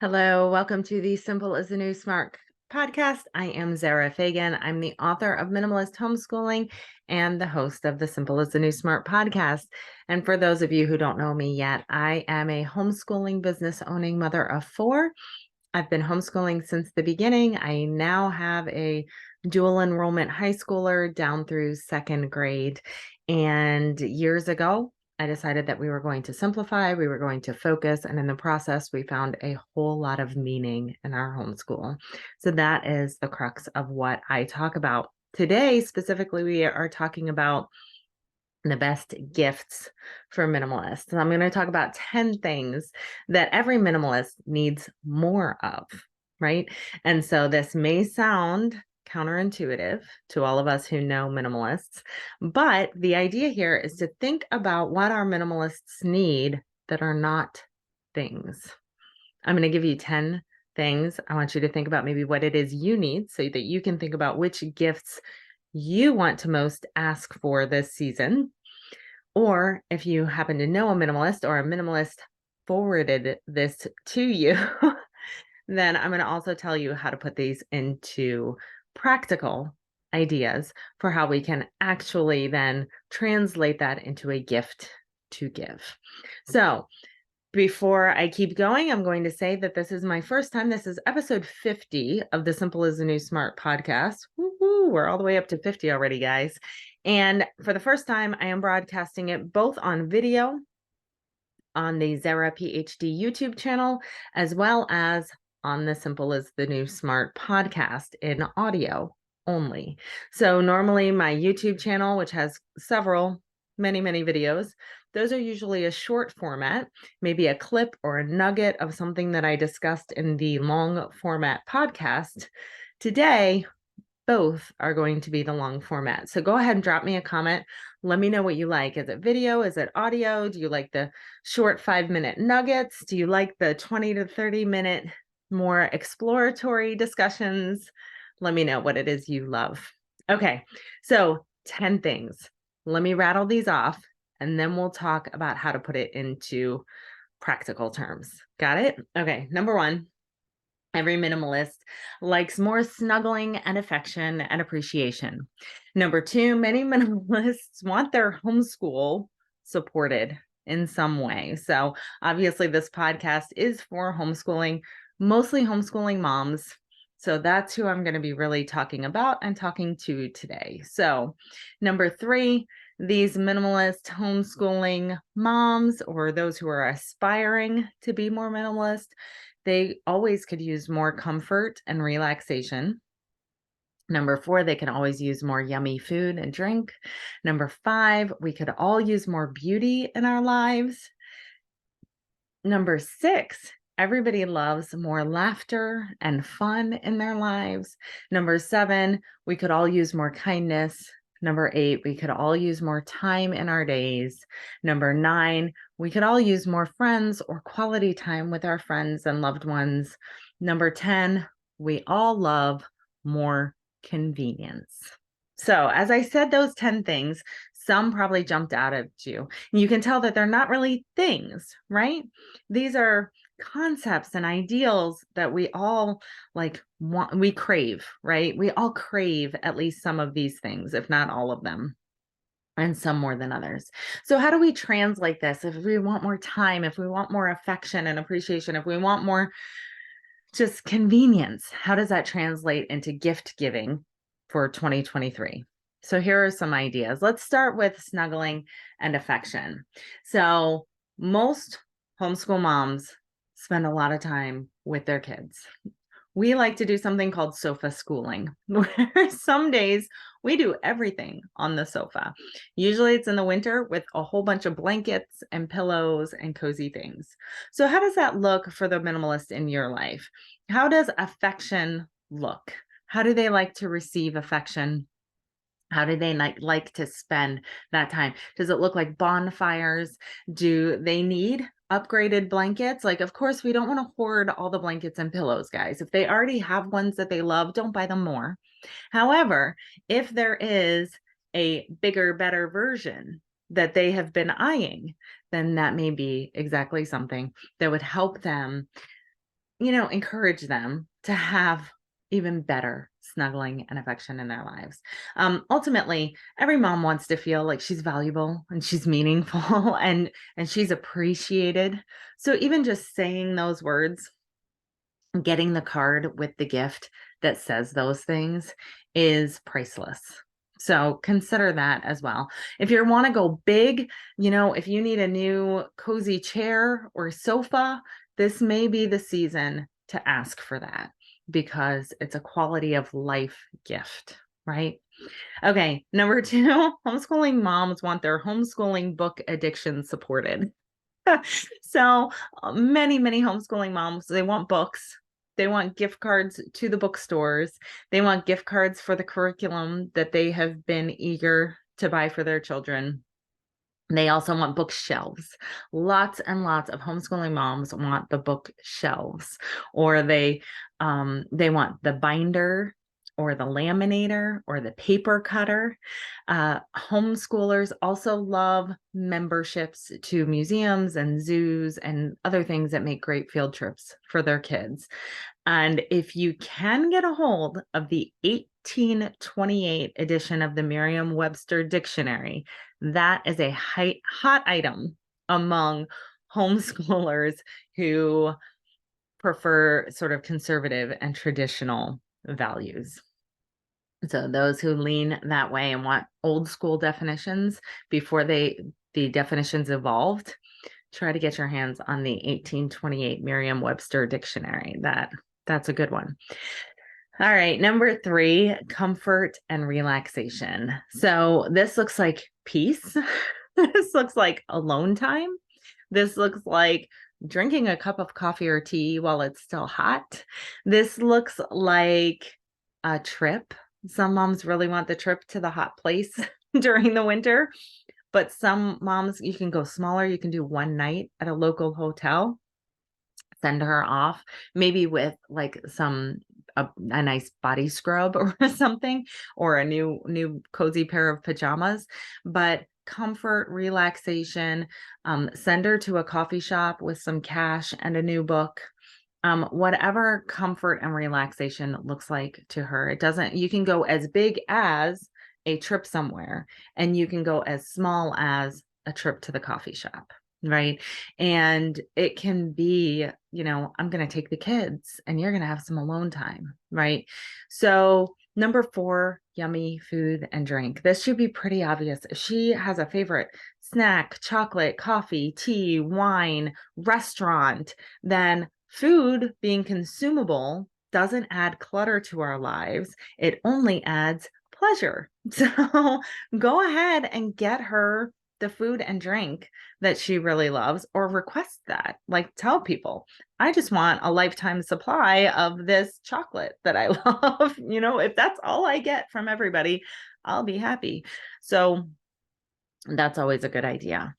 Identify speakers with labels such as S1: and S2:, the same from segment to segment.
S1: Hello, welcome to the Simple is the New Smart podcast. I am Zara Fagan. I'm the author of Minimalist Homeschooling and the host of the Simple is the New Smart podcast. And for those of you who don't know me yet, I am a homeschooling business owning mother of four. I've been homeschooling since the beginning. I now have a dual enrollment high schooler down through second grade. And years ago, I decided that we were going to simplify, we were going to focus, and in the process, we found a whole lot of meaning in our homeschool. So that is the crux of what I talk about. Today, specifically, we are talking about the best gifts for minimalists. And I'm going to talk about 10 things that every minimalist needs more of, right? And so this may sound counterintuitive to all of us who know minimalists, but the idea here is to think about what our minimalists need that are not things. I'm going to give you 10 things. I want you to think about maybe what it is you need so that you can think about which gifts you want to most ask for this season. Or if you happen to know a minimalist or a minimalist forwarded this to you, then I'm going to also tell you how to put these into practical ideas for how we can actually then translate that into a gift to give. So before I keep going, I'm going to say that this is my first time. This is episode 50 of the Simple is the New Smart podcast. Woo-hoo, we're all the way up to 50 already, guys. And for the first time, I am broadcasting it both on video on the Zara PhD YouTube channel, as well as on the Simple is the New Smart podcast in audio only. So normally my YouTube channel, which has many videos, those are usually a short format, maybe a clip or a nugget of something that I discussed in the long format podcast. Today, both are going to be the long format. So go ahead and drop me a comment. Let me know what you like. Is it video? Is it audio? Do you like the short 5-minute nuggets? Do you like the 20 to 30-minute more exploratory discussions? Let me know what it is you love. Okay, so 10 things. Let me rattle these off, and then we'll talk about how to put it into practical terms. Got it? Okay, number one. Every minimalist likes more snuggling and affection and appreciation. Number two, many minimalists want their homeschool supported in some way. So obviously this podcast is for homeschooling, mostly homeschooling moms. So that's who I'm going to be really talking about and talking to today. So number three, these minimalist homeschooling moms or those who are aspiring to be more minimalist, they always could use more comfort and relaxation. Number four, they can always use more yummy food and drink. Number five, we could all use more beauty in our lives. Number six, everybody loves more laughter and fun in their lives. Number seven, we could all use more kindness. Number eight, we could all use more time in our days. Number nine, we could all use more friends or quality time with our friends and loved ones. Number 10, we all love more convenience. So as I said, those 10 things, some probably jumped out at you. You can tell that they're not really things, right? These are concepts and ideals that we all we crave, right? We all crave at least some of these things, if not all of them, and some more than others. So how do we translate this? If we want more time, if we want more affection and appreciation, if we want more just convenience, how does that translate into gift giving for 2023? So here are some ideas. Let's start with snuggling and affection. So most homeschool moms spend a lot of time with their kids. We like to do something called sofa schooling, where some days we do everything on the sofa. Usually it's in the winter with a whole bunch of blankets and pillows and cozy things. So how does that look for the minimalist in your life? How does affection look? How do they like to receive affection? How do they like to spend that time? Does it look like bonfires? Do they need upgraded blankets? Like, of course, we don't want to hoard all the blankets and pillows, guys. If they already have ones that they love, don't buy them more. However, if there is a bigger, better version that they have been eyeing, then that may be exactly something that would help them encourage them to have even better snuggling and affection in their lives. Ultimately, every mom wants to feel like she's valuable and she's meaningful and she's appreciated. So even just saying those words, getting the card with the gift that says those things is priceless. So consider that as well. If you want to go big, if you need a new cozy chair or sofa, this may be the season to ask for that because it's a quality of life gift, right? Okay, number 2, homeschooling moms want their homeschooling book addiction supported. So many homeschooling moms, they want books. They want gift cards to the bookstores. They want gift cards for the curriculum that they have been eager to buy for their children. They also want bookshelves. Lots and lots of homeschooling moms want the bookshelves, or they want the binder or the laminator or the paper cutter. Homeschoolers also love memberships to museums and zoos and other things that make great field trips for their kids. And if you can get a hold of the 1828 edition of the Merriam-Webster Dictionary, that is a hot item among homeschoolers who prefer sort of conservative and traditional values. So those who lean that way and want old school definitions before the definitions evolved, try to get your hands on the 1828 Merriam-Webster Dictionary. That's a good one. All right, number 3, comfort and relaxation. So this looks like peace. This looks like alone time. This looks like drinking a cup of coffee or tea while it's still hot. This looks like a trip. Some moms really want the trip to the hot place during the winter, but some moms, you can go smaller. You can do one night at a local hotel, send her off, maybe with like a nice body scrub or something, or a new cozy pair of pajamas. But comfort, relaxation, send her to a coffee shop with some cash and a new book. Whatever comfort and relaxation looks like to her. You can go as big as a trip somewhere, and you can go as small as a trip to the coffee shop, right? And it can be, I'm going to take the kids and you're going to have some alone time, right? So number 4, yummy food and drink. This should be pretty obvious. If she has a favorite snack, chocolate, coffee, tea, wine, restaurant, then food being consumable doesn't add clutter to our lives. It only adds pleasure. So go ahead and get her the food and drink that she really loves, or request that. Like, tell people, I just want a lifetime supply of this chocolate that I love. If that's all I get from everybody, I'll be happy. So that's always a good idea.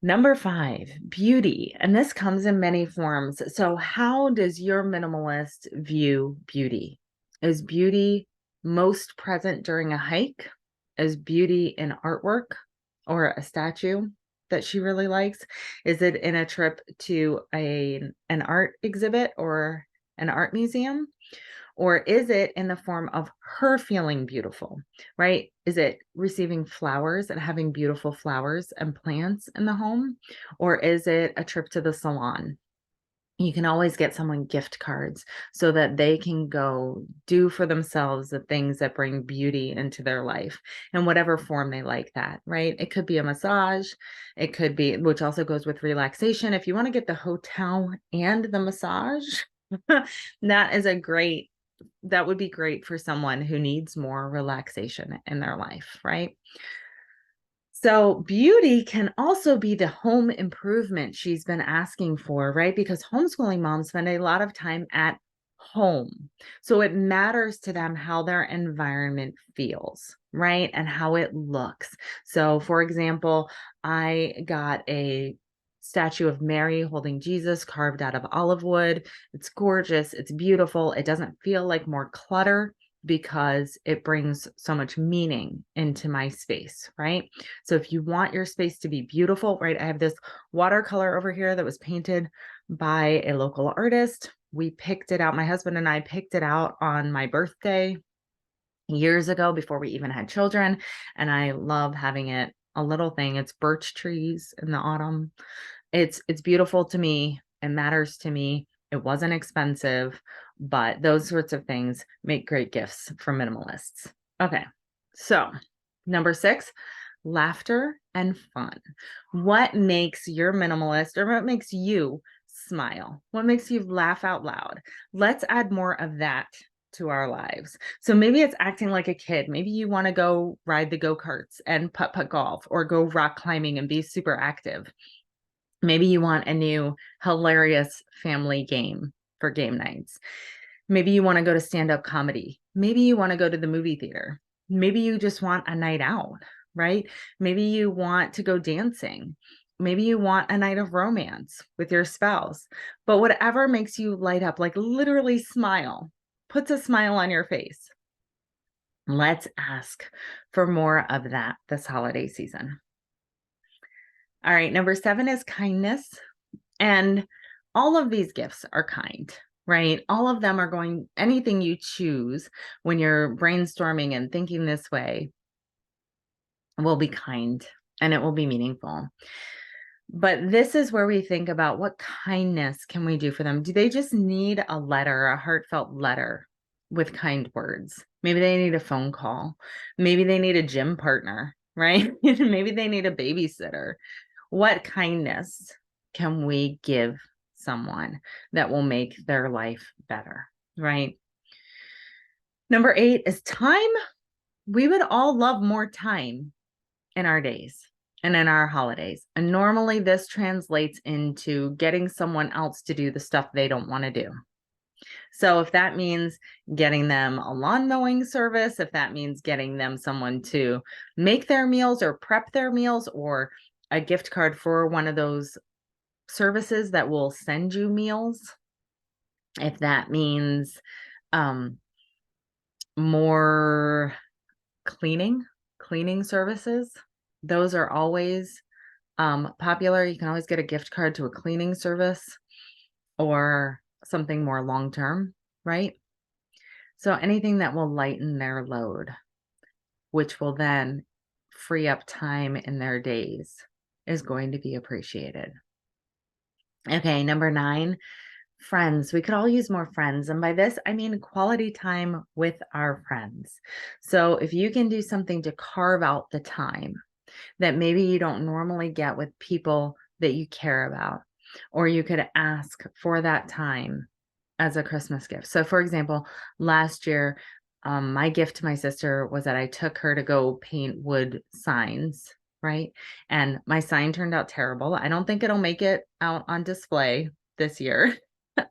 S1: Number 5, beauty. And this comes in many forms. So how does your minimalist view beauty? Is beauty most present during a hike? Is beauty in artwork or a statue that she really likes? Is it in a trip to an art exhibit or an art museum? Or is it in the form of her feeling beautiful, right? Is it receiving flowers and having beautiful flowers and plants in the home? Or is it a trip to the salon? You can always get someone gift cards so that they can go do for themselves the things that bring beauty into their life in whatever form they like that, right? It could be a massage. It could be, which also goes with relaxation. If you want to get the hotel and the massage, that would be great for someone who needs more relaxation in their life, right? So beauty can also be the home improvement she's been asking for, right? Because homeschooling moms spend a lot of time at home. So it matters to them how their environment feels, right? And how it looks. So for example, I got a statue of Mary holding Jesus carved out of olive wood. It's gorgeous. It's beautiful. It doesn't feel like more clutter because it brings so much meaning into my space, right? So if you want your space to be beautiful, right? I have this watercolor over here that was painted by a local artist. We picked it out. My husband and I picked it out on my birthday years ago before we even had children. And I love having it a little thing. It's birch trees in the autumn. It's beautiful to me. It matters to me. It wasn't expensive, but those sorts of things make great gifts for minimalists. Okay. So, number 6, laughter and fun. What makes your minimalist, or what makes you smile? What makes you laugh out loud? Let's add more of that to our lives. So maybe it's acting like a kid. Maybe you want to go ride the go-karts and putt-putt golf, or go rock climbing and be super active. Maybe you want a new hilarious family game for game nights. Maybe you want to go to stand-up comedy. Maybe you want to go to the movie theater. Maybe you just want a night out, right? Maybe you want to go dancing. Maybe you want a night of romance with your spouse. But whatever makes you light up, like literally smile, puts a smile on your face. Let's ask for more of that this holiday season. All right, number 7 is kindness. And all of these gifts are kind, right? All of them are going, anything you choose when you're brainstorming and thinking this way will be kind and it will be meaningful. But this is where we think about, what kindness can we do for them? Do they just need a letter, a heartfelt letter with kind words? Maybe they need a phone call. Maybe they need a gym partner, right? Maybe they need a babysitter. What kindness can we give someone that will make their life better, right? Number 8 is time. We would all love more time in our days and in our holidays. And normally this translates into getting someone else to do the stuff they don't want to do. So if that means getting them a lawn mowing service, if that means getting them someone to make their meals or prep their meals, or a gift card for one of those services that will send you meals, if that means more cleaning services, those are always popular. You can always get a gift card to a cleaning service or something more long-term, right? So anything that will lighten their load, which will then free up time in their days, is going to be appreciated. Okay, number 9, friends. We could all use more friends. And by this, I mean quality time with our friends. So if you can do something to carve out the time that maybe you don't normally get with people that you care about, or you could ask for that time as a Christmas gift. So for example, last year, my gift to my sister was that I took her to go paint wood signs, right? And my sign turned out terrible. I don't think it'll make it out on display this year.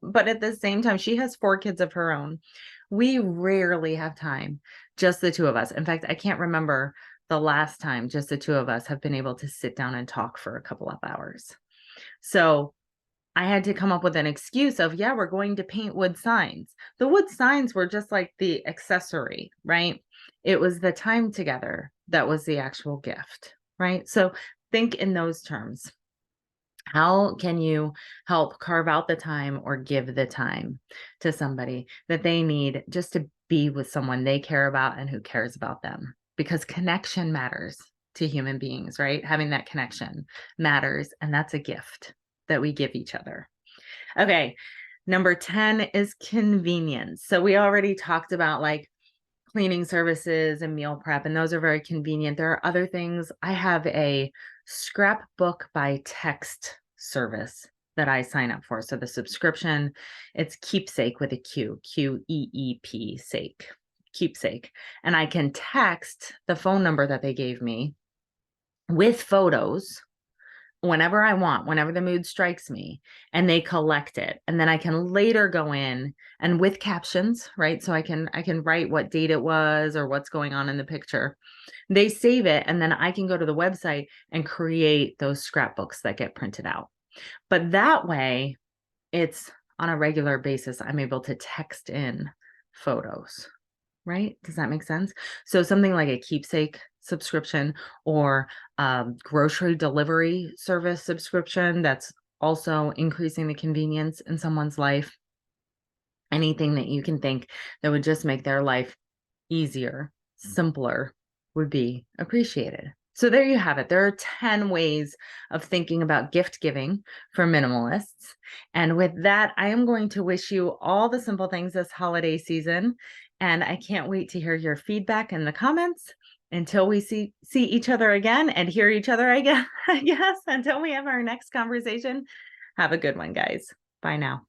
S1: But at the same time, she has 4 kids of her own. We rarely have time, just the 2 of us. In fact, I can't remember the last time just the 2 of us have been able to sit down and talk for a couple of hours. So I had to come up with an excuse of, yeah, we're going to paint wood signs. The wood signs were just like the accessory, right? It was the time together that was the actual gift, right? So think in those terms. How can you help carve out the time or give the time to somebody that they need just to be with someone they care about and who cares about them? Because connection matters to human beings, right? Having that connection matters, and that's a gift that we give each other. Okay, number 10 is convenience. So we already talked about like cleaning services and meal prep, and those are very convenient. There are other things. I have a scrapbook by text service that I sign up for. So the subscription, it's Keepsake with a Q, Q-E-E-P, sake, Keepsake. And I can text the phone number that they gave me with photos whenever I want, whenever the mood strikes me, and they collect it. And then I can later go in and with captions, right? So I can write what date it was or what's going on in the picture. They save it, and then I can go to the website and create those scrapbooks that get printed out. But that way, it's on a regular basis, I'm able to text in photos. right? Does that make sense? So something like a keepsake subscription or grocery delivery service subscription that's also increasing the convenience in someone's life. Anything that you can think that would just make their life easier, simpler would be appreciated. So there you have it. There are 10 ways of thinking about gift giving for minimalists. And with that, I am going to wish you all the simple things this holiday season. And I can't wait to hear your feedback in the comments until we see each other again and hear each other again. Yes, until we have our next conversation. Have a good one, guys. Bye now.